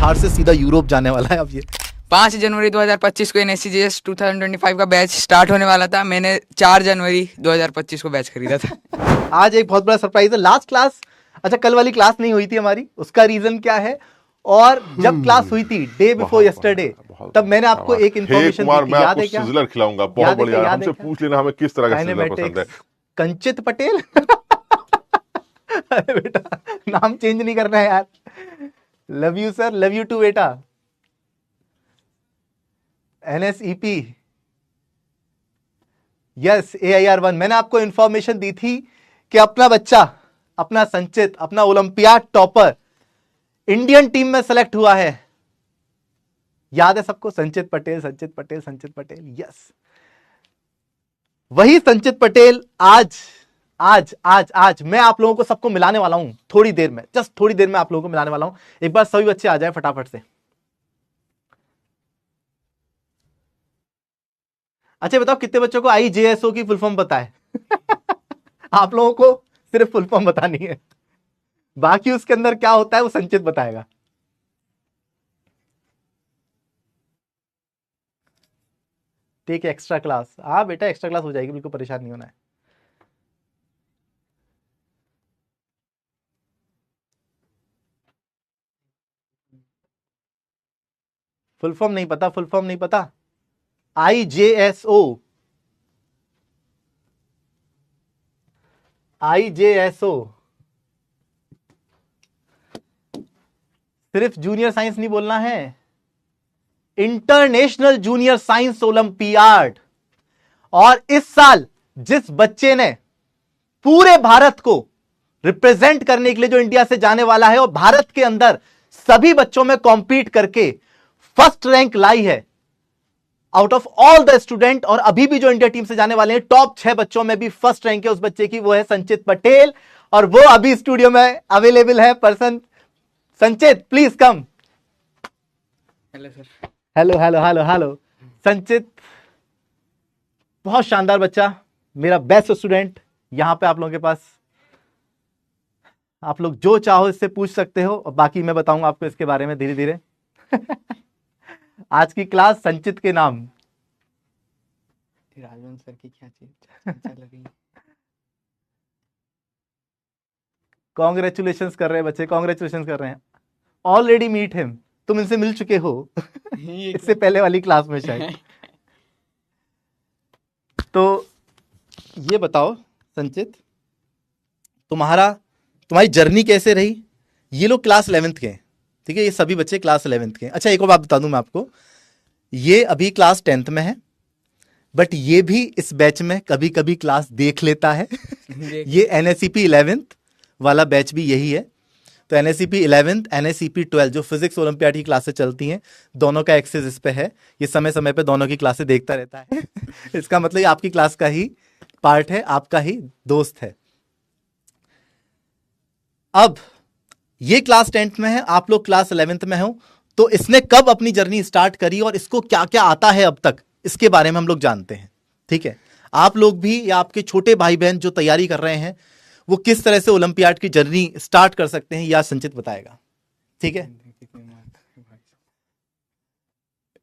बिहार से सीधा यूरोप जाने वाला है अब ये। 5 जनवरी 2025 को NSCJS 2025 का बैच स्टार्ट होने वाला था। मैंने 4 जनवरी 2025 को बैच खरीदा था। आज एक बहुत बड़ा सरप्राइज है। लास्ट क्लास, अच्छा कल वाली क्लास नहीं हुई थी हमारी, उसका रीजन क्या है? और जब क्लास हुई थी डे बिफोर यस्टरडे, तब मैंने आपको एक इन्फॉर्मेशन दी थी, याद है क्या? सिजलर खिलाऊंगा, बहुत बढ़िया। हमसे पूछ लेना हमें किस तरह का सिजलर पसंद है। कंचित पटेल अरे बेटा नाम चेंज नहीं करना है यार। Love you sir, love you too बेटा। NSEP, yes AIR1। मैंने आपको इंफॉर्मेशन दी थी कि अपना बच्चा, अपना संचित, अपना ओलंपियाड टॉपर इंडियन टीम में सेलेक्ट हुआ है। याद है सबको? संचित पटेल, संचित पटेल, संचित पटेल, यस। वही संचित पटेल आज आज आज आज मैं आप लोगों को सबको मिलाने वाला हूं थोड़ी देर में, जस्ट थोड़ी देर में आप लोगों को मिलाने वाला हूं। एक बार सभी बच्चे आ जाए फटाफट से। अच्छा बताओ कितने बच्चों को IJSO की फुल फॉर्म पता है? आप लोगों को सिर्फ फुल फॉर्म बतानी है, बाकी उसके अंदर क्या होता है वो संचित बताएगा। Take extra class. हाँ बेटा एक्स्ट्रा क्लास हो जाएगी, बिल्कुल परेशान नहीं होना है। फुल फॉर्म नहीं पता? फुल फॉर्म नहीं पता? IJSO, IJSO सिर्फ जूनियर साइंस नहीं बोलना है, इंटरनेशनल जूनियर साइंस ओलंपियाड। और इस साल जिस बच्चे ने पूरे भारत को रिप्रेजेंट करने के लिए जो इंडिया से जाने वाला है, और भारत के अंदर सभी बच्चों में कॉम्पीट करके फर्स्ट रैंक लाई है out of all the student, और अभी भी जो इंडिया टीम से जाने वाले हैं टॉप 6 बच्चों में भी फर्स्ट रैंक है उस बच्चे की, वो है संचित पटेल। और वो अभी स्टूडियो में अवेलेबल है पर्सन। संचित please come. Hello sir. Hello hello hello hello. संचित बहुत शानदार बच्चा, मेरा बेस्ट स्टूडेंट। यहां पे आप लोगों के पास, आप लोग जो चाहो इससे पूछ सकते हो, और बाकी मैं बताऊंगा आपको इसके बारे में धीरे धीरे। आज की क्लास संचित के नाम। राजवंश सर की क्या चीज चल रही है? कॉन्ग्रेचुलेशंस कर रहे हैं बच्चे, कॉन्ग्रेचुलेशंस कर रहे हैं। ऑलरेडी मीट हिम, तुम इनसे मिल चुके हो इससे पहले वाली क्लास में शायद। तो ये बताओ संचित, तुम्हारी जर्नी कैसे रही? ये लोग क्लास 11th के हैं, ठीक है, ये सभी बच्चे क्लास 11th के हैं। अच्छा एक और बात बता दूं मैं आपको, ये अभी क्लास 10th में है, बट ये भी इस बैच में कभी कभी क्लास देख लेता है। ये NSEP 11th वाला बैच भी यही है। तो NSEP 11th, NSEP 12 जो फिजिक्स ओलंपियाड की क्लासेस चलती हैं, दोनों का एक्सेस इस पे है। ये समय समय पे दोनों की क्लासेस देखता रहता है। इसका मतलब ये आपकी क्लास का ही पार्ट है, आपका ही दोस्त है। अब ये क्लास 10th में है, आप लोग क्लास 11th में हो, तो इसने कब अपनी जर्नी स्टार्ट करी और इसको क्या क्या आता है अब तक, इसके बारे में हम लोग जानते हैं। ठीक है, आप लोग भी या आपके छोटे भाई बहन जो तैयारी कर रहे हैं, वो किस तरह से ओलंपियाड की जर्नी स्टार्ट कर सकते हैं, या संचित बताएगा। ठीक है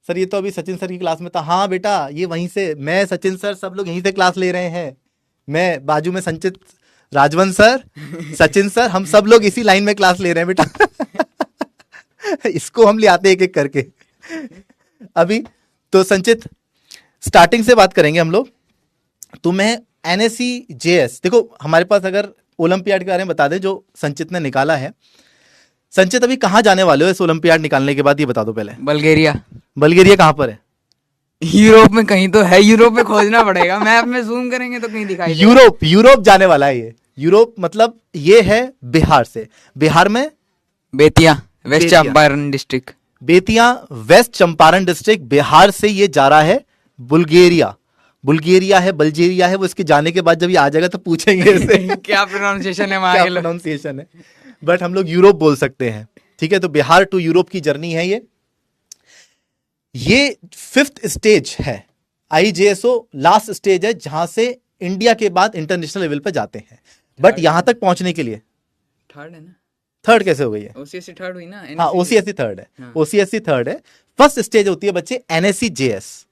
सर, ये तो अभी सचिन सर की क्लास में था। हाँ बेटा, ये वहीं से, मैं सचिन सर सब लोग यहीं से क्लास ले रहे हैं। मैं बाजू में संचित, राजवंश सर, सचिन सर, हम सब लोग इसी लाइन में क्लास ले रहे हैं बेटा। इसको हम ले आते हैं एक एक करके अभी। तो संचित स्टार्टिंग से बात करेंगे हम लोग। तुम्हें NSCJS, देखो हमारे पास अगर ओलंपियाड के बारे में बता दें जो संचित ने निकाला है। संचित अभी कहाँ जाने वाले हो इस ओलंपियाड निकालने के बाद, ये बता दो पहले। बल्गेरिया। बल्गेरिया कहाँ पर है? यूरोप में कहीं तो है, यूरोप में खोजना पड़ेगा, मैप में जूम करेंगे तो कहीं दिखाई यूरोप जाने वाला है ये। यूरोप मतलब ये है बिहार से। बिहार में Bettiah, west Champaran district. Bettiah west Champaran district, Bihar से ये जा रहा है बुल्गारिया। बुल्गारिया है, बल्गेरिया है, वो इसके जाने के बाद जब ये आ जाएगा तो पूछेंगे इससे क्या प्रोनाउंसिएशन है, क्या प्रोनाउंसिएशन है, बट हम लोग यूरोप बोल सकते हैं। ठीक है, तो बिहार टू यूरोप की जर्नी है ये 5th स्टेज है। IJSO लास्ट स्टेज है जहां से इंडिया के बाद इंटरनेशनल लेवल पे जाते हैं, बट यहां तक पहुंचने के लिए थर्ड है ना, थर्ड कैसे हो गई है? ओसीएससी थर्ड हुई ना, हाँ NSC ओसीएससी थर्ड है, हाँ। ओसीएससी थर्ड है। फर्स्ट स्टेज होती है बच्चे एनएससी जेएस।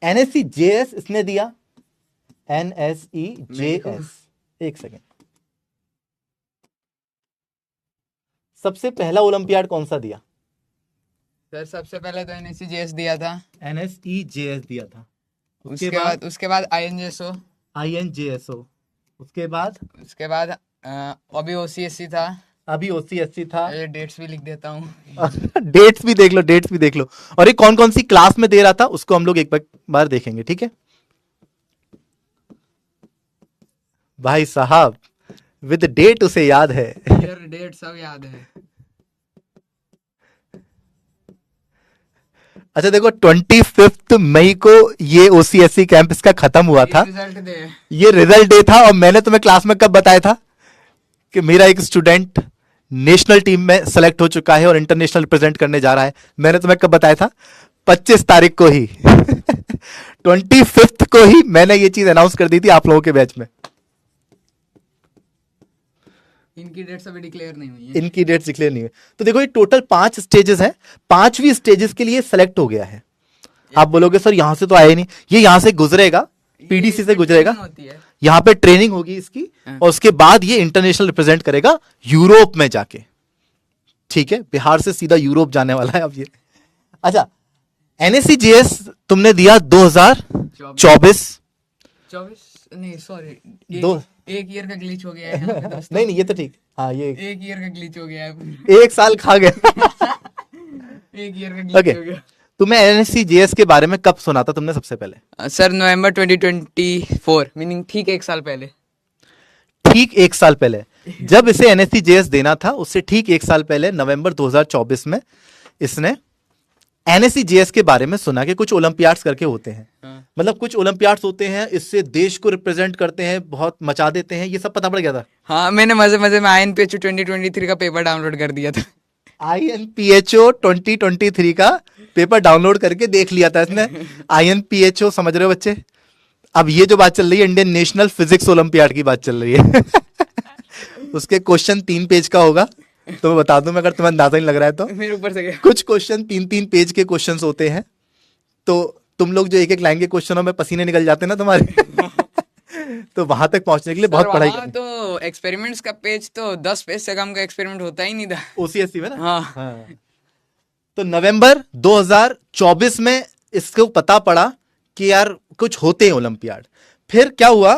एनएससी जेएस इसने दिया, एनएसई जेएस, एक सेकेंड। सबसे पहला ओलंपियाड कौन सा दिया? सर सबसे पहले तो एनएससीजेएस दिया था, एनएसई जेएस दिया था। उसके बाद आईएनजेएसओ, आईएनजेएसओ, उसके बाद अभी ओसीएससी था। अभी ओसीएससी था। ये डेट्स भी लिख देता हूँ। डेट्स भी देख लो, डेट्स भी देख लो, और ये कौन कौन सी क्लास में दे रहा था उसको हम लोग एक बार देखेंगे, ठीक है भाई साहब, विद डेट उसे याद है। ईयर डेट सब याद है। अच्छा देखो 25 मई को ये ओसीएससी कैंप इसका खत्म हुआ था, रिजल्ट दे। ये रिजल्ट डे था। और मैंने तुम्हें क्लास में कब बताया था कि मेरा एक स्टूडेंट नेशनल टीम में सेलेक्ट हो चुका है और इंटरनेशनल रिप्रेजेंट करने जा रहा है? मैंने तुम्हें कब बताया था? 25 तारीख को ही 25 को ही मैंने ये चीज अनाउंस कर दी थी आप लोगों के बैच में। इनकी डेट्स अभी डिक्लेयर नहीं हुई है। इनकी डेट्स डिक्लेयर नहीं हुई। तो देखो ये टोटल 5 स्टेजेस हैं, 5वीं स्टेजेस के लिए सेलेक्ट हो गया है। आप बोलोगे सर यहां से तो आया ही नहीं, ये यहां से गुजरेगा, पीडीसी से गुजरेगा, यहां पे ट्रेनिंग होगी इसकी, और उसके बाद ये इंटरनेशनल रिप्रेजेंट करेगा यूरोप में जाके। ठीक है, बिहार से सीधा यूरोप जाने वाला है अब ये। अच्छा एनएससी जेएस तुमने दिया 2024। 24 नहीं सॉरी, दो एक ईयर का ग्लिच हो गया है यहाँ पे दोस्तों। नहीं ये तो ठीक, हाँ ये एक ईयर का ग्लिच हो गया है। एक साल खा गया। एक ईयर का ग्लिच ओके, हो गया। तुम्हें एनएससी जेएस के बारे में कब सुना था तुमने सबसे पहले? सर नवंबर 2024, मीनिंग ठीक एक साल पहले। ठीक एक साल पहले, जब इसे एनएससी जेएस देना था उससे ठीक एक साल पहले नवंबर 2024 में इसने एनएससी जेएस के बारे में सुना कि कुछ ओलंपियाड्स करके होते हैं। मतलब कुछ ओलंपियाड्स होते हैं, इससे देश को रिप्रेजेंट करते हैं, बहुत मचा देते हैं, ये सब पता पड़ गया था। हाँ मैंने मजे मजे में आईएनपीएचओ 2023 का पेपर डाउनलोड कर दिया था। आईएनपीएचओ 2023 का पेपर डाउनलोड करके देख लिया था इसने। आईएनपीएचओ समझ रहे हो बच्चे? अब ये जो बात चल रही है इंडियन नेशनल फिजिक्स ओलंपियाड की बात चल रही है। उसके क्वेश्चन 3 पेज का होगा, तो मैं बता दूं, मैं अगर तुम्हें अंदाजा नहीं लग रहा है तो मेरे ऊपर से गया। कुछ क्वेश्चन 3-3 पेज के क्वेश्चंस होते हैं, तो तुम लोग जो एक लाइन के क्वेश्चनों में पसीने निकल जाते हैं ना तुम्हारे, तो वहां तक पहुंचने के लिए बहुत पढ़ाई करनी। तो एक्सपेरिमेंट्स का पेज तो 10 पेज से कम का एक्सपेरिमेंट होता ही नहीं था ओसीएससी में ना। हाँ। तो नवंबर 2024 में इसको पता पड़ा कि यार कुछ होते हैं ओलंपियाड। फिर क्या हुआ,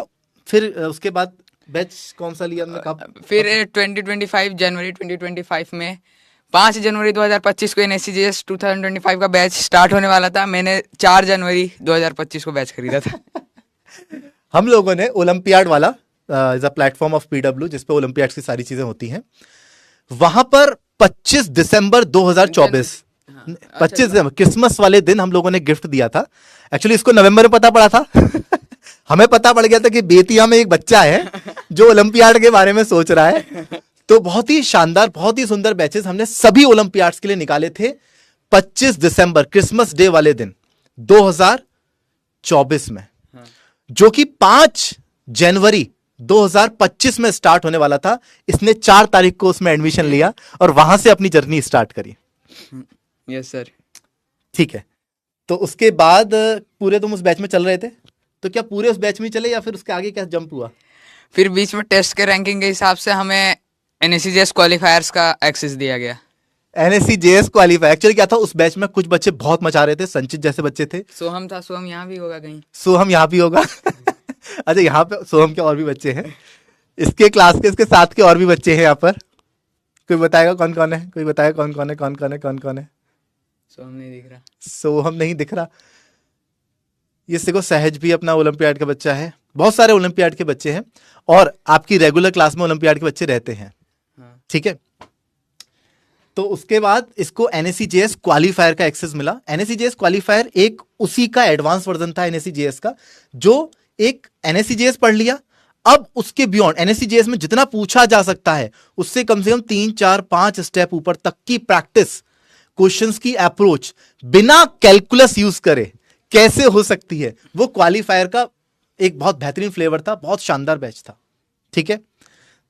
फिर उसके बाद बैच कौन सा लिया हमने, कब? फिर 2025 जनवरी 2025 में 5 जनवरी 2025 को एनएससीजेएस 2025 का बैच स्टार्ट होने वाला था। मैंने 4 जनवरी 2025 को बैच खरीदा था। हम लोगों ने ओलंपियाड वाला is a platform of PW जिसपे ओलंपियाड की सारी चीजें होती हैं, वहां पर 25 दिसंबर 2024 25 दिसंबर क्रिसमस वाले दिन हम लोगों ने गिफ्ट दिया था। एक्चुअली इसको नवंबर में पता पड़ा था। हमें पता पड़ गया था कि बेतिया में एक बच्चा है जो ओलंपियाड के बारे में सोच रहा है। तो बहुत ही शानदार, बहुत ही सुंदर बैचेस हमने सभी ओलंपियाड्स के लिए निकाले थे 25 दिसंबर क्रिसमस डे वाले दिन 2024 में, जो कि 5 जनवरी 2025 में स्टार्ट होने वाला था। इसने 4 तारीख को उसमें एडमिशन लिया और वहां से अपनी जर्नी स्टार्ट करी। Yes sir. ठीक है, तो उसके बाद पूरे तुम उस बैच में चल रहे थे, तो क्या पूरे उस बैच में चले या फिर उसके आगे क्या जंप हुआ? फिर बीच में टेस्ट के रैंकिंग के हिसाब से हमें एनएससीजेएस क्वालिफायर्स का एक्सेस दिया गया। एनएससी जेएस क्वालिफाई, एक्चुअली क्या था उस बैच में कुछ बच्चे बहुत मचा रहे थे, संचित जैसे बच्चे थे। सोहम था, सोहम यहाँ भी होगा कहीं। सोहम यहाँ भी होगा। अच्छा यहाँ पे सोहम के और भी बच्चे हैं, इसके क्लास के इसके साथ के और भी बच्चे हैं यहाँ पर। कोई बताएगा कौन कौन है? कोई बताएगा कौन कौन है? कौन कौन है? कौन कौन है? सोहम नहीं दिख रहा। सोहम नहीं दिख रहा। ये देखो सहज भी अपना ओलंपियाड का बच्चा है, बहुत सारे ओलंपियाड के बच्चे हैं और आपकी रेगुलर क्लास में ओलंपियाड के बच्चे रहते हैं। ठीक है, तो उसके बाद इसको एनएससीजेएस क्वालिफायर का एक्सेस मिला। एनएससीजेएस क्वालिफायर एक उसी का एडवांस वर्जन था एनएससीजेएस का, जो एक एनएससीजेएस पढ़ लिया, अब उसके बियॉन्ड एनएससीजेएस में जितना पूछा जा सकता है उससे कम से कम 3, 4, 5 स्टेप ऊपर तक की प्रैक्टिस, क्वेश्चंस की अप्रोच बिना कैलकुलस यूज करे कैसे हो सकती है, वो क्वालिफायर का एक बहुत बेहतरीन फ्लेवर था, बहुत शानदार बैच था। ठीक है,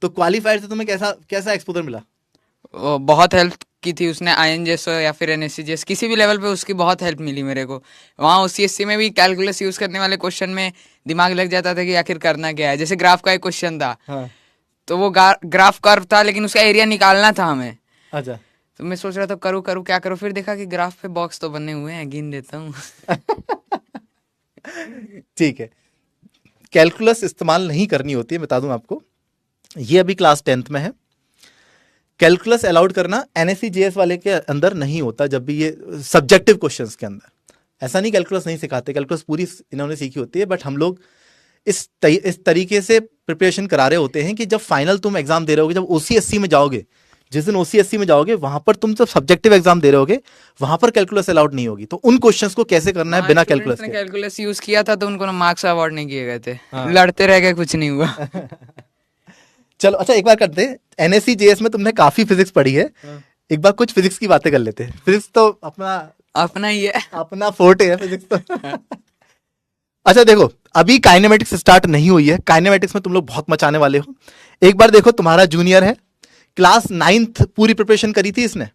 तो क्वालिफायर से तुम्हें कैसा कैसा एक्सपोजर मिला? बहुत हेल्प की थी उसने, आईएनजेएस या फिर एनएससीजेएस किसी भी लेवल पे उसकी बहुत हेल्प मिली मेरे को। वहाँ ओसीएससी में भी कैलकुलस यूज करने वाले क्वेश्चन में दिमाग लग जाता था कि आखिर करना क्या है। जैसे ग्राफ का एक क्वेश्चन था, हाँ। तो वो ग्राफ कर्व था लेकिन उसका एरिया निकालना था हमें। अच्छा। तो मैं सोच रहा था करूँ करूँ क्या करूँ, फिर देखा कि ग्राफ पे बॉक्स तो बने हुए हैं, गिन देता हूँ। ठीक है, कैलकुलस इस्तेमाल नहीं करनी होती है, बता दूं आपको। ये अभी क्लास 10th में है। कैलकुलस अलाउड करना एनएससीजेएस वाले के अंदर नहीं होता, जब भी ये सब्जेक्टिव क्वेश्चंस के अंदर। ऐसा नहीं कैलकुलस नहीं सिखाते, कैलकुलस पूरी इन्होंने सीखी होती है, बट हम लोग इस तरीके से प्रिपरेशन करा रहे होते हैं कि जब फाइनल तुम एग्जाम दे रहे होगे, जब ओसीएससी में जाओगे, जिस दिन ओसीएससी में जाओगे वहां पर तुम जब सब्जेक्टिव एग्जाम दे रहे होगे, वहां पर कैलकुलस अलाउड नहीं होगी। तो उन क्वेश्चंस को कैसे करना है बिना कैलकुलस के। कैलकुलस यूज किया था तो उनको मार्क्स अवार्ड नहीं किए गए थे। हाँ। लड़ते रह गए, कुछ नहीं हुआ। चलो अच्छा, एक बार करते हैं, एनएससीजेएस में तुमने काफी फिजिक्स पढ़ी है, एक बार कुछ फिजिक्स की बातें कर लेते हैं। फिजिक्स तो अपना ही है, अपना फोर्टे है फिजिक्स तो। अच्छा देखो, अभी काइनेमेटिक्स स्टार्ट नहीं हुई है, काइनेमेटिक्स में तुम लोग बहुत मचाने वाले हो। एक बार देखो, तुम्हारा जूनियर है, क्लास 9th पूरी प्रिपरेशन करी थी इसने,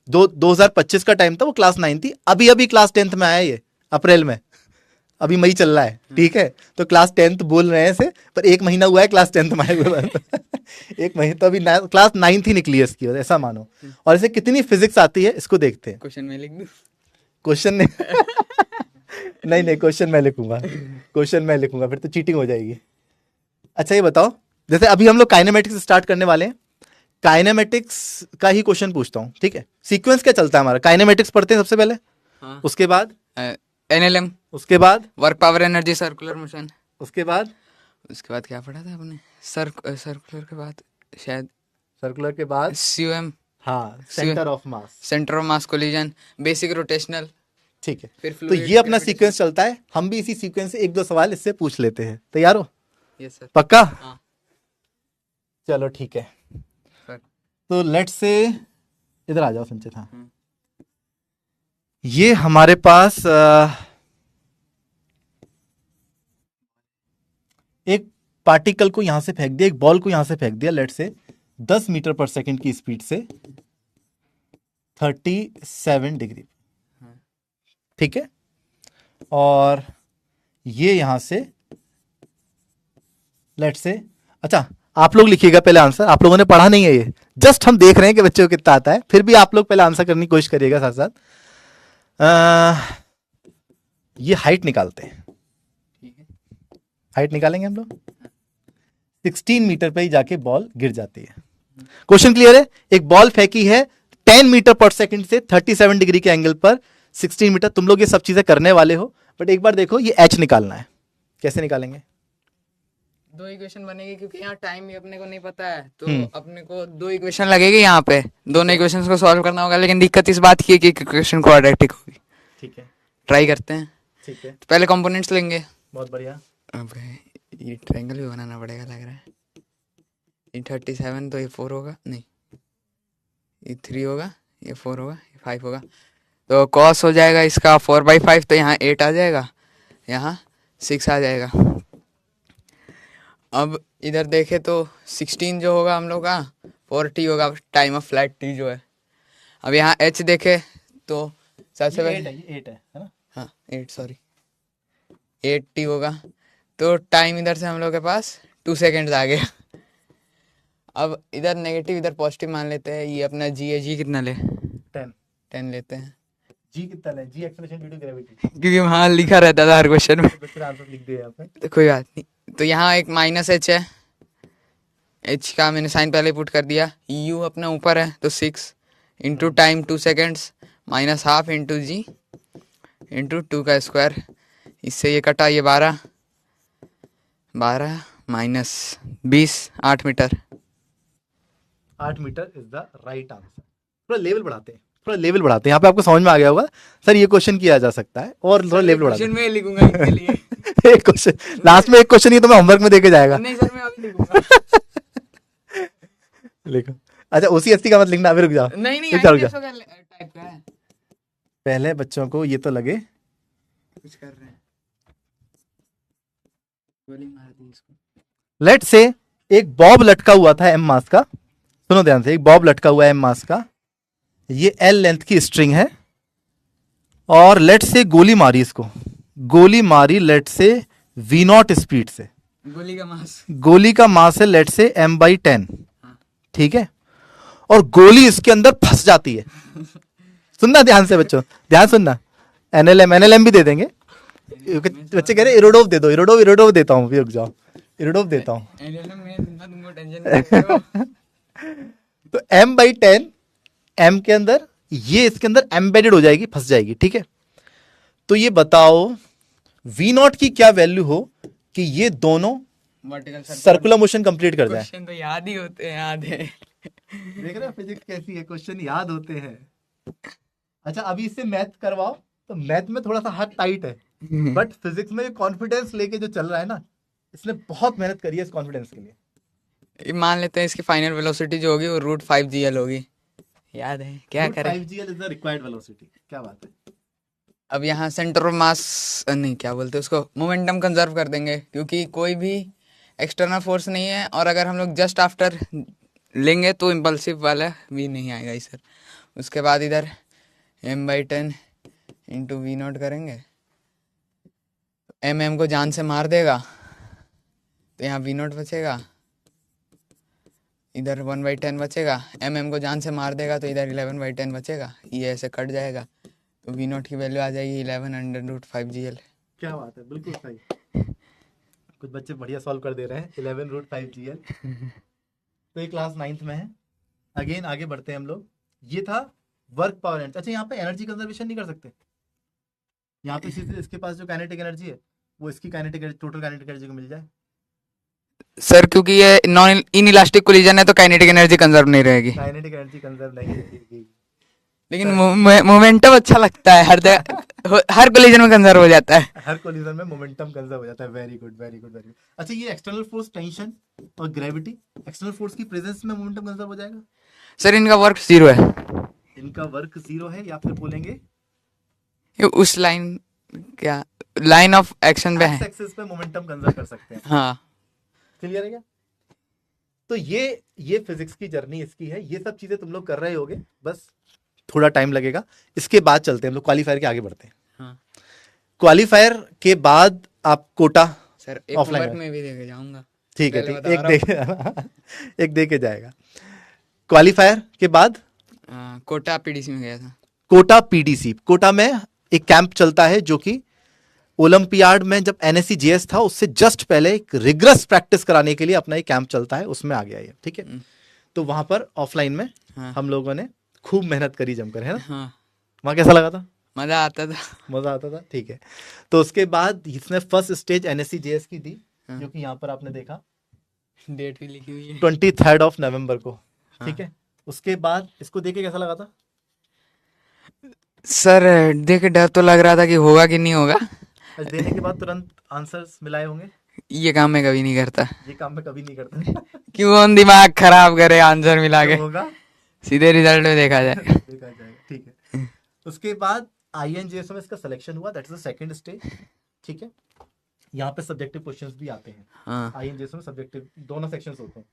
2025 का टाइम था, वो क्लास 9 थी। अभी अभी क्लास 10th में आया ये अप्रैल में, अभी मई चल रहा है, ठीक है। तो क्लास 10th बोल रहे हैं इसे, पर 1 महीना हुआ है क्लास 10th में आए हुए। 1 महीना तो अभी क्लास 9th ही निकली है इसकी, ऐसा मानो। और इसे कितनी फिजिक्स आती है इसको देखते हैं। क्वेश्चन में लिख दूं? क्वेश्चन नहीं नहीं नहीं, क्वेश्चन मैं लिखूंगा, क्वेश्चन मैं लिखूंगा, फिर तो चीटिंग हो जाएगी। अच्छा ये बताओ, जैसे अभी हम लोग काइनेमेटिक्स स्टार्ट करने वाले हैं, काइनेमेटिक्स का ही क्वेश्चन पूछता हूँ, ठीक है। सीक्वेंस क्या चलता है हमारा, काइनेमेटिक्स पढ़ते हैं सबसे पहले, हाँ। उसके बाद एनएलएम, उसके बाद work power energy circular motion, उसके बाद क्या पढ़ा था आपने? सर्कुलर के बाद शायद सर्कुलर के बाद सीओएम, हाँ, centre of mass, centre of mass collision, basic rotational, ठीक है। फिर तो ये अपना सीक्वेंस चलता है, हम भी इसी सीक्वेंस से 1-2 सवाल इससे पूछ लेते हैं। तैयार हो? Yes sir. पक्का? हाँ। चलो ठीक है, सर। तो लेट्स से इधर आ जाओ संचित। हाँ, ये हमारे पास एक पार्टिकल को यहां से फेंक दिया, एक बॉल को यहां से फेंक दिया, लेट से 10 मीटर पर सेकंड की स्पीड से 37 डिग्री, ठीक है। और ये यहां से लेट से, अच्छा आप लोग लिखिएगा पहले आंसर, आप लोगों ने पढ़ा नहीं है ये, जस्ट हम देख रहे हैं कि बच्चों को कितना आता है, फिर भी आप लोग पहले आंसर करने की कोशिश करिएगा साथ साथ। ये हाइट निकालते हैं, हाइट निकालेंगे हम लोग। 16 मीटर पे ही जाके बॉल गिर जाती है। क्वेश्चन क्लियर है? एक बॉल फेंकी है 10 मीटर पर सेकंड से 37 डिग्री के एंगल पर 16 मीटर। तुम लोग ये सब चीजें करने वाले हो, बट एक बार देखो ये एच निकालना है, कैसे निकालेंगे? दो इक्वेशन बनेगी, क्योंकि यहाँ टाइम भी अपने को नहीं पता है, तो अपने को 2 इक्वेशन लगेगी यहाँ पे, दोनों इक्वेशंस को सॉल्व करना होगा। लेकिन दिक्कत इस बात की है कि इक्वेशन क्वाड्रेटिक होगी। ठीक है, ट्राई करते हैं। ठीक है, तो पहले कंपोनेंट्स लेंगे। बहुत बढ़िया। अब ये ट्रायंगल भी बनाना पड़ेगा लग रहा है। ये 37 तो ये 4 होगा, नहीं ये 3 होगा, ये 4 होगा, ये 5 होगा, तो कॉस हो जाएगा इसका 4/5, तो यहाँ 8 आ जाएगा, यहाँ 6 आ जाएगा। अब इधर देखे तो 16 जो होगा हम लोग का 4t होगा, टाइम ऑफ फ्लाइट t जो है। अब यहाँ h देखे तो सबसे पहले 8 है ना? हाँ 8, सॉरी 8t होगा, तो टाइम इधर से हम लोग के पास 2 सेकेंड्स आ गया। अब इधर नेगेटिव इधर पॉजिटिव मान लेते हैं। ये अपना g है, g कितना ले? 10 लेते हैं। g कितना ले? g acceleration due to gravity, क्योंकि वहाँ लिखा रहता था हर क्वेश्चन में, आंसर लिख दिया आपने, तो कोई बात नहीं। तो यहाँ एक -h है, h का मैंने साइन पहले पुट कर दिया। u अपना ऊपर है तो 6 into time 2 seconds -12 into g into 2 का स्क्वायर, इससे ये कटा, ये 12 minus 20, 8 metre. 8 metre is the right answer. थोड़ा लेवल बढ़ाते हैं, थोड़ा लेवल बढ़ाते हैं। यहाँ पे आपको समझ में आ गया होगा सर ये क्वेश्चन किया जा सकता है, और थोड़ा लेवल बढ़ाते हैं। मैं लिखूंगा इसके लिए एक क्वेश्चन लास्ट में, एक क्वेश्चन ये तो मैं होमवर्क में देके जाएगा। नहीं सर मैं अभी लिखूंगा। लिखो। अच्छा ओसीएससी का मत लिखना, अभी रुक जाओ। नहीं टाइप का है। पहले बच्चों को ये तो लगे कुछ कर रहे हैं। लेट से एक बॉब लटका हुआ था m मास का, सुनो ध्यान से, एक बॉब लटका हुआ है एम मास का, ये एल लेंथ की स्ट्रिंग है, और लेट से गोली मारी इसको, गोली मारी लेट से वी नॉट स्पीड से, गोली का मास है लेट से m/10, ठीक है, और गोली इसके अंदर फंस जाती है। सुनना ध्यान से बच्चों, ध्यान सुनना, एनएलएम भी दे देंगे। बच्चे कह रहे इरोडोव दे दो, इरोडोव देता हूँ, रुक जाओ, इरोडोव देता हूँ। तो m/10, m के अंदर ये इसके अंदर एम्बेडेड हो जाएगी, फंस जाएगी, ठीक है। तो ये बताओ v नॉट की क्या वैल्यू हो कि ये दोनों सर्कुलर मोशन कंप्लीट कर जाए। क्वेश्चन तो याद ही होते हैं, याद है। देख रहे हो फिजिक्स कैसी है, क्वेश्चन याद होते हैं। अच्छा अभी इससे मैथ करवाओ, तो मैथ में थोड़ा सा हाथ टाइट है, बट फिजिक्स में कॉन्फिडेंस लेके जो चल रहा है ना, इसने बहुत मेहनत करी है इस कॉन्फिडेंस के लिए। मान लेते हैं इसकी फाइनल वेलोसिटी जो होगी वो √5 GL होगी, याद है, क्या करें। 5 GL is the required velocity, क्या बात है। अब यहाँ सेंटर ऑफ मास नहीं, क्या बोलते हैं उसको, मोमेंटम कंजर्व कर देंगे, क्योंकि कोई भी एक्सटर्नल फोर्स नहीं है, और अगर हम लोग जस्ट आफ्टर लेंगे तो इम्पल्सिव वाला भी नहीं आएगा इधर। उसके बाद इधर m/10 इंटू वी नॉट करेंगे, m को जान से मार देगा, तो यहाँ वी नॉट बचेगा, इधर 1/10 बचेगा, m को जान से मार देगा तो इधर 11/10 बचेगा, ये ऐसे कट जाएगा, तो वी नॉट की वैल्यू आ जाएगी 11 √5 GL। क्या बात है, बिल्कुल सही। कुछ बच्चे बढ़िया सॉल्व कर दे रहे हैं, 11 √5 GL। तो ये क्लास 9th में है। अगेन आगे बढ़ते हैं हम लोग। ये था वर्क पावर एनर्जी। अच्छा यहाँ पे एनर्जी कंजर्वेशन नहीं कर सकते, यहाँ पे सीधे इसके पास जो काइनेटिक एनर्जी है वो इसकी काइनेटिक टोटल काइनेटिक एनर्जी को मिल जाए। सर क्योंकि ये नॉन इन इलास्टिक कोलिजन है तो काइनेटिक एनर्जी कंजर्व नहीं रहेगी, काइनेटिक एनर्जी कंजर्व नहीं रहेगी, लेकिन मोमेंटम अच्छा लगता है, हर हर कोलिजन में कंजर्व हो जाता है, हर कोलिजन में मोमेंटम कंजर्व हो जाता है। Very good, very good, very good. अच्छा ये एक्सटर्नल फोर्स, टेंशन और ग्रेविटी, एक्सटर्नल फोर्स की प्रेजेंस में मोमेंटम कंजर्व हो जाएगा। सर इनका वर्क 0 है, इनका वर्क 0 है, या फिर बोलेंगे ये उस लाइन, क्या लाइन ऑफ एक्शन पे है, एक्सिस पे मोमेंटम कंजर्व कर सकते हैं। हाँ क्लियर है क्या? तो ये फिजिक्स की जर्नी इसकी है, ये सब चीजें तुम लोग कर रहे होगे, बस थोड़ा टाइम लगेगा। इसके बाद चलते हैं हम लोग क्वालिफायर के आगे बढ़ते हैं। हाँ क्वालिफायर के बाद आप कोटा सर, एक ऑफलाइन होमवर्क में भी देके जाऊंगा, ठीक है, पहले ठीक, बता एक रहा दे एक दे के जाएगा। क्वालिफायर के बाद कोटा पीडीसी में गया था। कोटा पीडीसी, कोटा में एक कैंप चलता है जो कि ओलंपियाड में जब एनएससी जेएस था उससे जस्ट पहले एक रिग्रस प्रैक्टिस कराने के लिए अपना एक कैंप चलता है, उसमें आ गया ये, ठीक है। तो वहां पर ऑफलाइन में हाँ। हम लोगों ने खूब मेहनत करी जमकर, है ना। हाँ वहां कैसा लगा था? मजा आता था। मजा आता था, ठीक है। तो उसके बाद इसने फर्स्ट स्टेज एनएससी जेएस की दी, हाँ। जो कि यहाँ पर आपने देखा डेट भी लिखी हुई है 23 नवंबर को, हाँ। ठीक है। उसके बाद इसको देख के कैसा लगा था? सर देख के डर तो लग रहा था कि होगा कि नहीं होगा, आज देने के बाद तुरंत आंसर्स मिलाए होंगे। ये काम मैं कभी नहीं करता, ये काम मैं कभी नहीं करता। क्यों दिमाग खराब करे आंसर मिला के, जो होगा सीधे रिजल्ट में देखा जाए। देखा जाएगा, ठीक है। उसके बाद आईएनजेएस में इसका सिलेक्शन हुआ, that is the second stage, ठीक है। यहाँ पे सब्जेक्टिव क्वेश्चंस भी आते हैं। हाँ आईएनजेएस में सब्जेक्टिव दोनों सेक्शंस होते हैं,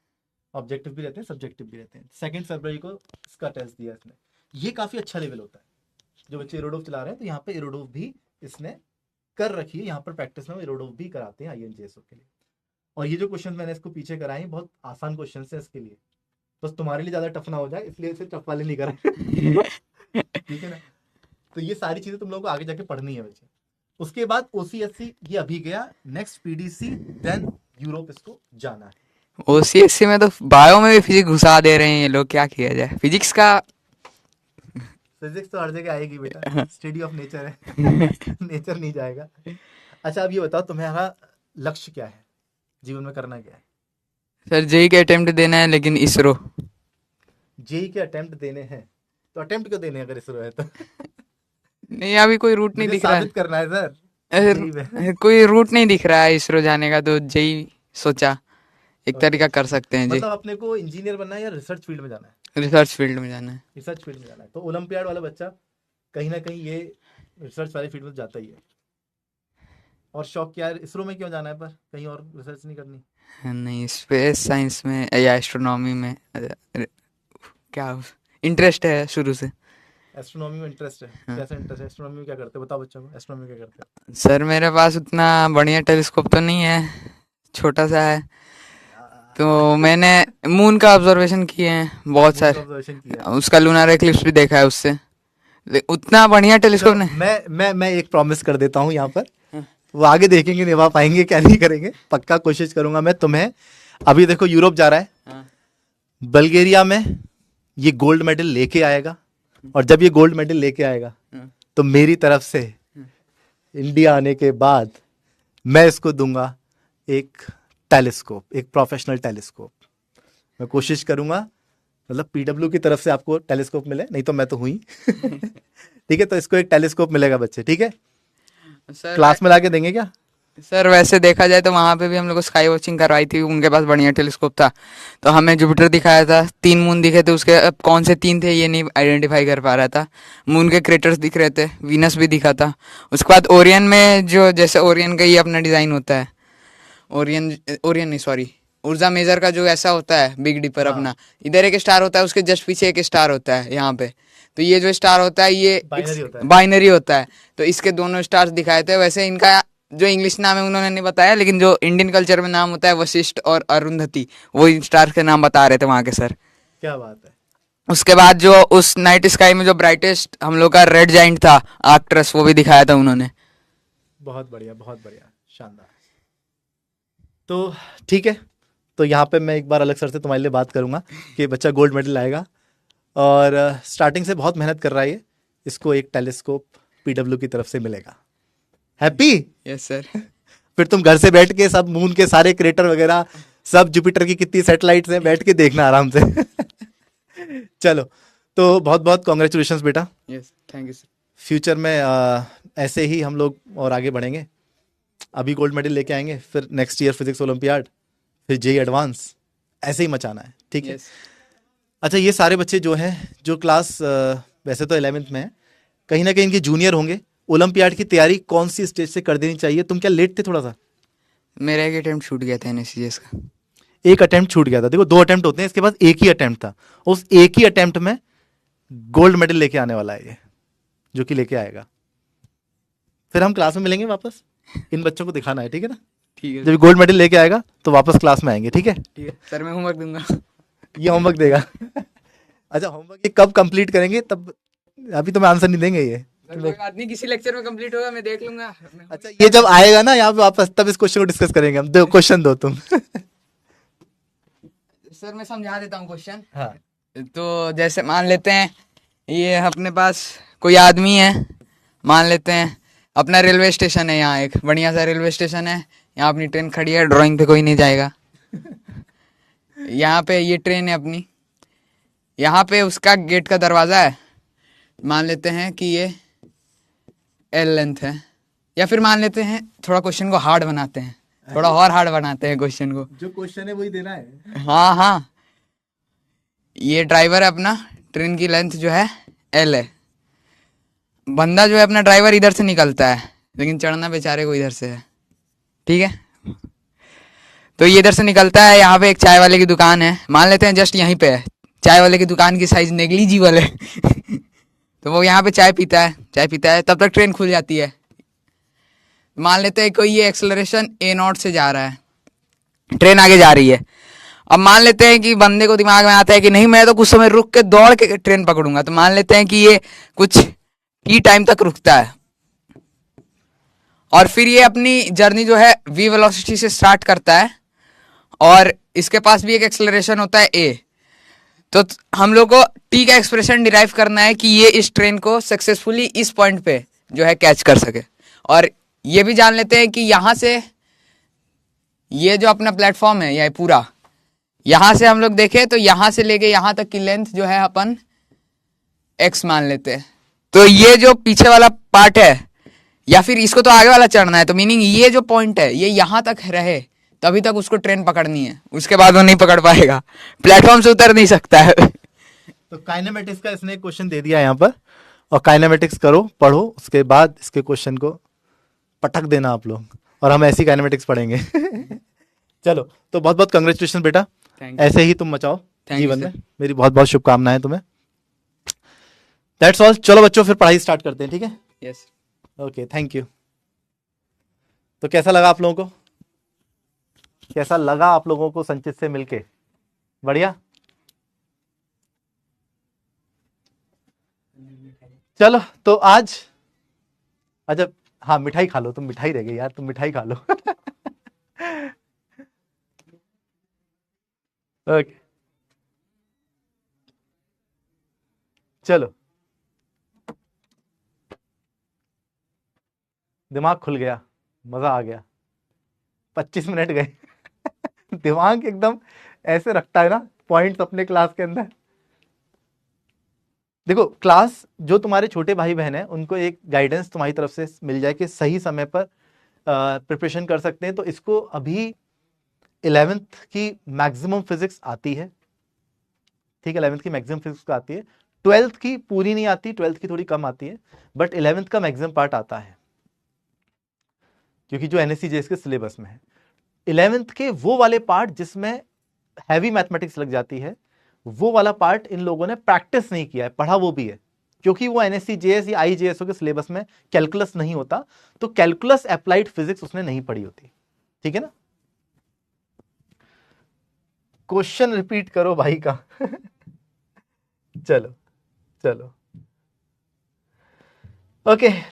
ऑब्जेक्टिव भी रहते हैं, सब्जेक्टिव भी रहते हैं। 2 फरवरी को इसका टेस्ट दिया इसने। ये काफी अच्छा लेवल होता है। जो बच्चे इरोडोव चला रहे हैं तो यहाँ पे इरोडोव भी इसने कर रखी है, यहाँ पर प्रैक्टिस में इरोडोव भी कराते हैं आईएनजेएस के लिए। और ये जो क्वेश्चन मैंने इसको पीछे कराए हैं बहुत आसान क्वेश्चन है इसके लिए, बस तुम्हारे लिए ज्यादा टफ ना हो जाए इसलिए इसे टफ वाले नहीं कराए। ठीक है ना। तो ये सारी चीजें तुम लोगों को आगे जाके पढ़नी है बच्चे। उसके बाद ओसीएससी ये अभी गया, नेक्स्ट पीडीसी, देन यूरोप इसको जाना है। ओसीएससी में तो बायो में भी फिजिक्स घुसा दे रहे हैं ये लोग, क्या किया जाए। फिजिक्स का फिजिक्स तो हर जगह आएगी बेटा, स्टडी ऑफ नेचर है। नेचर नहीं जाएगा। अच्छा अब ये बताओ तुम्हारा लक्ष्य क्या है, जीवन में करना क्या है? सर जेई के अटेम्प्ट देना है, लेकिन इसरो। जेई के अटेम्प्ट देने हैं तो अटेम्प्ट क्यों देने हैं अगर इसरो है तो? नहीं अभी कोई रूट नहीं मुझे दिख रहा साबित करना है सर। है, कोई रूट नहीं दिख रहा है इसरो जाने का, तो जेई सोचा एक तरीका कर सकते हैं जी। मतलब अपने को इंजीनियर बनना है या रिसर्च फील्ड में जाना है? रिसर्च फील्ड में जाना है। रिसर्च फील्ड में जाना है तो ओलंपियाड वाला बच्चा कहीं ना कहीं ये रिसर्च वाले फील्ड में जाता ही है। और शौक क्या है, इसरो में क्यों जाना है, पर कहीं और रिसर्च नहीं करनी? नहीं, स्पेस साइंस में या एस्ट्रोनॉमी में क्या इंटरेस्ट है शुरू से। एस्ट्रोनॉमी में इंटरेस्ट है? कैसा इंटरेस्ट है एस्ट्रोनॉमी में? क्या करते हो बताओ बच्चों को, एस्ट्रोनॉमी क्या करते हो? सर मेरे पास उतना बढ़िया टेलीस्कोप तो नहीं है, छोटा सा है, तो मैंने मून का ऑब्जर्वेशन किए हैं बहुत सारे, ऑब्जर्वेशन किया? उसका लूनार एक्लिप्स भी देखा है उससे, उतना बढ़िया टेलीस्कोप नहीं। मैं एक प्रॉमिस कर देता हूँ यहाँ पर, वो आगे देखेंगे निभा पाएंगे क्या नहीं करेंगे, पक्का कोशिश करूंगा मैं तुम्हें। अभी देखो यूरोप जा रहा है, हाँ। बल्गेरिया में ये गोल्ड मेडल लेके आएगा, और जब ये गोल्ड मेडल लेके आएगा तो मेरी तरफ से इंडिया आने के बाद मैं इसको दूंगा एक टेलीस्कोप, एक प्रोफेशनल टेलीस्कोप। मैं कोशिश करूंगा, मतलब पीडब्ल्यू की तरफ से आपको टेलीस्कोप मिले, नहीं तो मैं तो हुई ठीक है, तो इसको एक टेलीस्कोप मिलेगा बच्चे, ठीक है? सर क्लास में लाके देंगे क्या? सर वैसे देखा जाए तो वहाँ पे भी हम लोग को स्काई वॉचिंग करवाई थी, उनके पास बढ़िया टेलीस्कोप था, तो हमें जुपिटर दिखाया था, 3 मून दिखे थे उसके, अब कौन से 3 थे ये नहीं आइडेंटिफाई कर पा रहा था। मून के क्रेटर्स दिख रहे थे, वीनस भी दिखा था। उसके बाद ओरियन में जो, जैसे ओरियन का ये अपना डिज़ाइन होता है, ओरियन नहीं सॉरी, ऊर्जा मेजर का जो ऐसा होता है बिग डिपर अपना, इधर एक स्टार होता है, उसके जस्ट पीछे एक स्टार होता है यहाँ पे, तो ये जो स्टार होता है ये बाइनरी होता है, तो इसके दोनों स्टार्स दिखाए थे। वैसे इनका जो इंग्लिश नाम है उन्होंने नहीं बताया, लेकिन जो इंडियन कल्चर में नाम होता है वशिष्ठ और अरुंधति, वो इन स्टार्स के नाम बता रहे थे वहाँ के सर। क्या बात है। उसके बाद जो उस नाइट स्काई में जो ब्राइटेस्ट हम लोग का रेड जाइंट था आर्कट्रस, वो भी दिखाया था उन्होंने। बहुत बढ़िया, बहुत बढ़िया, शानदार। तो ठीक है, तो यहाँ पे मैं एक बार अलग सर से तुम्हारे लिए बात करूंगा कि बच्चा गोल्ड मेडल लाएगा, और स्टार्टिंग से बहुत मेहनत कर रहा है ये, इसको एक टेलीस्कोप पीडब्ल्यू की तरफ से मिलेगा। हैप्पी? Yes sir. फिर तुम घर से बैठ के सब मून के सारे क्रेटर वगैरह, सब जुपिटर की कितनी सैटेलाइट्स हैं, बैठ के देखना आराम से चलो, तो बहुत बहुत कॉन्ग्रेचुलेशंस बेटा। Yes thank you sir. Future में ऐसे ही हम लोग और आगे बढ़ेंगे। अभी गोल्ड मेडल लेके आएंगे, फिर नेक्स्ट ईयर फिजिक्स ओलंपियाड, फिर जेई एडवांस, ऐसे ही मचाना है, ठीक है? अच्छा, ये सारे बच्चे जो हैं, जो क्लास वैसे तो 11th में है, कहीं ना कहीं इनके जूनियर होंगे, ओलंपियाड की तैयारी कौन सी स्टेज से कर देनी चाहिए? तुम क्या लेट थे थोड़ा सा? मेरा एक अटेम्प्ट छूट गया था एनएससीएस का। एक अटेम्प्ट छूट गया था? देखो 2 अटेम्प्ट होते हैं, इसके पास एक ही अटेम्प्ट था, उस एक ही अटेम्प्ट में गोल्ड मेडल लेके आने वाला है ये, जो कि लेके आएगा। फिर हम क्लास में मिलेंगे वापस, इन बच्चों को दिखाना है, ठीक है ना? ठीक है जब गोल्ड मेडल लेके आएगा तो वापस क्लास में आएंगे, ठीक है? ठीक है सर, मैं होमवर्क दूंगा ये होमवर्क देगा अच्छा, होमवर्क ये कब कंप्लीट करेंगे? तब अभी तो मैं आंसर नहीं देंगे ये। कोई बात नहीं, किसी लेक्चर में कंप्लीट होगा, मैं देख लूंगा। अच्छा, ये जब आएगा ना यहाँ पे वापस, तब इस क्वेश्चन को डिस्कस करेंगे हम। दो क्वेश्चन दो तुम सर मैं समझा देता हूँ क्वेश्चन। हाँ। तो जैसे मान लेते हैं ये अपने पास कोई आदमी है, मान लेते हैं अपना रेलवे स्टेशन है, यहाँ एक बढ़िया सा रेलवे स्टेशन है, यहाँ अपनी ट्रेन खड़ी है, ड्राइंग पे कोई नहीं जाएगा यहाँ पे ये ट्रेन है अपनी, यहाँ पे उसका गेट का दरवाज़ा है, मान लेते हैं कि ये एल लेंथ है, या फिर मान लेते हैं थोड़ा क्वेश्चन को हार्ड बनाते हैं, थोड़ा और हार्ड बनाते हैं क्वेश्चन को, जो क्वेश्चन है वही देना है। हाँ हाँ, ये ड्राइवर है अपना, ट्रेन की लेंथ जो है एल है, बंदा जो है अपना ड्राइवर इधर से निकलता है, लेकिन चढ़ना बेचारे को इधर से है, ठीक है? तो ये इधर से निकलता है, यहाँ पे एक चाय वाले की दुकान है, मान लेते हैं जस्ट यहीं पे है, चाय वाले की दुकान की साइज नेग्लिजिबल है तो वो यहाँ पे चाय पीता है, तब तक ट्रेन खुल जाती है। मान लेते हैं कोई ये एक्सेलरेशन A0 से जा रहा है, ट्रेन आगे जा रही है। अब मान लेते हैं कि बंदे को दिमाग में आता है कि नहीं, मैं तो कुछ समय रुक के दौड़ के ट्रेन पकड़ूंगा, तो मान लेते हैं कि ये कुछ की टाइम तक रुकता है, और फिर ये अपनी जर्नी जो है v वेलोसिटी से स्टार्ट करता है, और इसके पास भी एक एक्सेलरेशन होता है a। तो हम लोग को t का एक्सप्रेशन डिराइव करना है कि ये इस ट्रेन को सक्सेसफुली इस पॉइंट पे जो है कैच कर सके। और ये भी जान लेते हैं कि यहाँ से ये जो अपना प्लेटफॉर्म है यह पूरा, यहाँ से हम लोग देखें तो यहाँ से लेके यहाँ तक की लेंथ जो है अपन x मान लेते हैं। तो ये जो पीछे वाला पार्ट है, या फिर इसको तो आगे वाला चढ़ना है, तो मीनिंग ये जो पॉइंट है ये यहाँ तक रहे तभी तक उसको ट्रेन पकड़नी है, उसके बाद वो नहीं पकड़ पाएगा, प्लेटफॉर्म से उतर नहीं सकता है तो काइनेमेटिक्स का इसने क्वेश्चन दे दिया यहाँ पर, और काइनेमेटिक्स करो, पढ़ो, उसके बाद इसके क्वेश्चन को पटक देना आप लोग, और हम ऐसी काइनेमेटिक्स पढ़ेंगे चलो, तो बहुत बहुत कंग्रेचुलेशन बेटा, ऐसे ही तुम मचाओ। थैंक यू जीवन सर। में। मेरी बहुत बहुत शुभकामनाएं तुम्हें। That's all. चलो बच्चों फिर पढ़ाई स्टार्ट करते हैं, ठीक है? यस। Okay, thank you. तो कैसा लगा आप लोगों को? कैसा लगा आप लोगों को संचित से मिलके? बढ़िया। चलो तो आज अच्छा, हाँ मिठाई खा लो, तुम मिठाई रह गई यार, तुम मिठाई खा लो। ओके चलो, दिमाग खुल गया, मजा आ गया। 25 मिनट गए। दिमाग एकदम ऐसे रखता है ना पॉइंट्स अपने क्लास के अंदर। देखो, क्लास जो तुम्हारे छोटे भाई बहन हैं उनको एक गाइडेंस तुम्हारी तरफ से मिल जाए कि सही समय पर प्रिपरेशन कर सकते हैं, तो इसको अभी 11th की मैक्सिमम फिजिक्स आती है, ठीक है? 11th की मैक्सिमम फिजिक्स आती है, 12th की पूरी नहीं आती, 12th की थोड़ी कम आती है, बट 11th का मैक्सिमम पार्ट आता है, क्योंकि जो एनएससीजेएस के सिलेबस में है। 11th के वो वाले पार्ट जिसमें हैवी मैथमेटिक्स लग जाती है, वो वाला पार्ट इन लोगों ने प्रैक्टिस नहीं किया है, पढ़ा वो भी है, क्योंकि वो एनएससीजेएस या आईजेएसओ के सिलेबस में कैलकुलस नहीं होता, तो कैलकुलस अप्लाइड फिजिक्स उसने नहीं पढ़ी होती, ठीक है ना? क्वेश्चन रिपीट करो भाई का। चलो चलो, ओके।